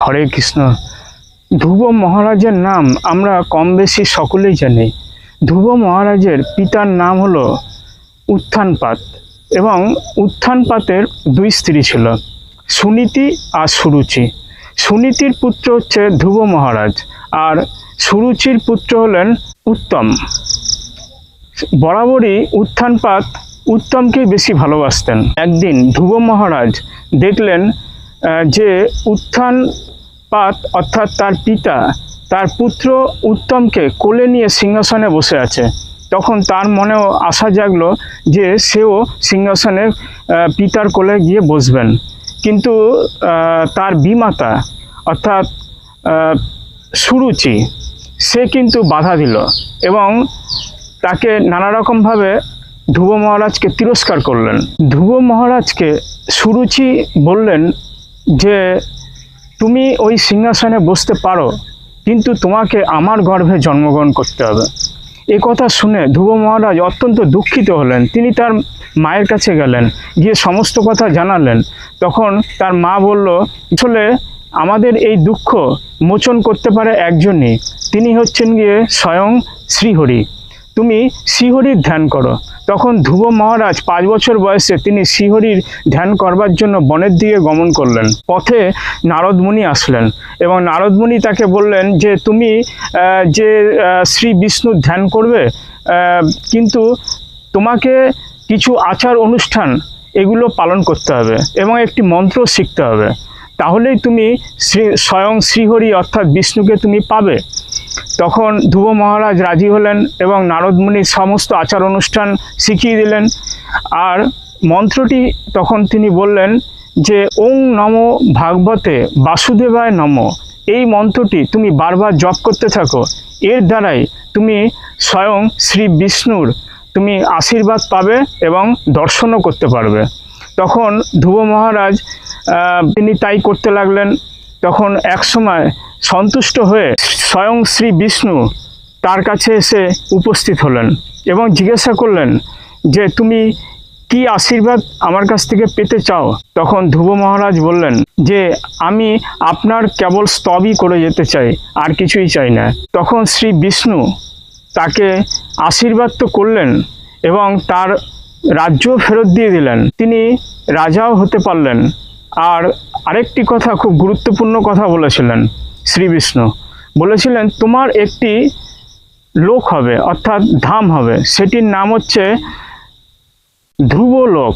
হরে কৃষ্ণ। ধ্রুব মহারাজের নাম আমরা কম বেশি সকলেই জানি। ধ্রুব মহারাজের পিতার নাম হলো উত্থানপাত এবং উত্থানপাতের দুই স্ত্রী ছিল, সুনীতি আর সুরুচি। সুনীতির পুত্র হচ্ছে ধ্রুব মহারাজ আর সুরুচির পুত্র হলেন উত্তম। বরাবরই উত্থানপাত উত্তমকে বেশি ভালোবাসতেন। একদিন ধ্রুব মহারাজ দেখলেন যে উত্থানপাত অর্থাৎ তার পিতা তার পুত্র উত্তমকে কোলে নিয়ে সিংহাসনে বসে আছে। তখন তার মনেও আশা জাগলো যে সেও সিংহাসনে পিতার কোলে গিয়ে বসবেন, কিন্তু তার বিমাতা অর্থাৎ সুরুচি সে কিন্তু বাধা দিল এবং তাকে নানা রকমভাবে ধ্রুব মহারাজকে তিরস্কার করলেন। ধ্রুব মহারাজকে সুরুচি বললেন যে তুমি ওই সিংহাসনে বসতে পারো, কিন্তু তোমাকে আমার গর্ভে জন্মগ্রহণ করতে হবে। এ কথা শুনে ধ্রুব মহারাজ অত্যন্ত দুঃখিত হলেন। তিনি তার মায়ের কাছে গেলেন, গিয়ে সমস্ত কথা জানালেন। তখন তার মা বলল, আসলে আমাদের এই দুঃখ মোচন করতে পারে একজনই, তিনি হচ্ছেন গিয়ে স্বয়ং শ্রীহরি। তুমি শ্রীহরির ধ্যান করো। তখন ধ্রুব মহারাজ 5 বছর বয়সে তিনি শ্রীহরির ধ্যান করবার জন্য বনের দিকে গমন করলেন। পথে নারদ মুনি আসলেন এবং নারদ মুনি তাকে বললেন যে তুমি যে শ্রী বিষ্ণুর ধ্যান করবে, কিন্তু তোমাকে কিছু আচার অনুষ্ঠান এগুলো পালন করতে হবে এবং একটি মন্ত্র শিখতে হবে, তাহলেই তুমি স্বয়ং শ্রীহরি অর্থাৎ বিষ্ণুকে তুমি পাবে। তখন ধ্রুব মহারাজ রাজি হলেন এবং নারদ মুনির সমস্ত আচার অনুষ্ঠান শিখিয়ে দিলেন। আর মন্ত্রটি তখন তিনি বললেন যে ওং নমো ভাগবতে বাসুদেবায় নমো। এই মন্ত্রটি তুমি বারবার জপ করতে থাকো, এর দ্বারাই তুমি স্বয়ং শ্রী বিষ্ণুর তুমি আশীর্বাদ পাবে এবং দর্শনও করতে পারবে। তখন ধ্রুব মহারাজ তিনি তাই করতে লাগলেন। তখন এক সময় সন্তুষ্ট হয়ে স্বয়ং শ্রী বিষ্ণু তার কাছে এসে উপস্থিত হলেন এবং জিজ্ঞাসা করলেন যে তুমি কি আশীর্বাদ আমার কাছ থেকে পেতে চাও। তখন ধ্রুব মহারাজ বললেন যে আমি আপনার কেবল স্তবই করে যেতে চাই, আর কিছুই চাই না। তখন শ্রী বিষ্ণু তাকে আশীর্বাদ তো করলেন এবং তার রাজ্য ফেরত দিয়ে দিলেন, তিনি রাজাও হতে পারলেন। আর আরেকটি কথা, খুব গুরুত্বপূর্ণ কথা বলেছিলেন শ্রী বিষ্ণু, বলেছিলেন তোমার একটি লোক হবে অর্থাৎ ধাম হবে, সেটির নাম হচ্ছে ধ্রুবলোক।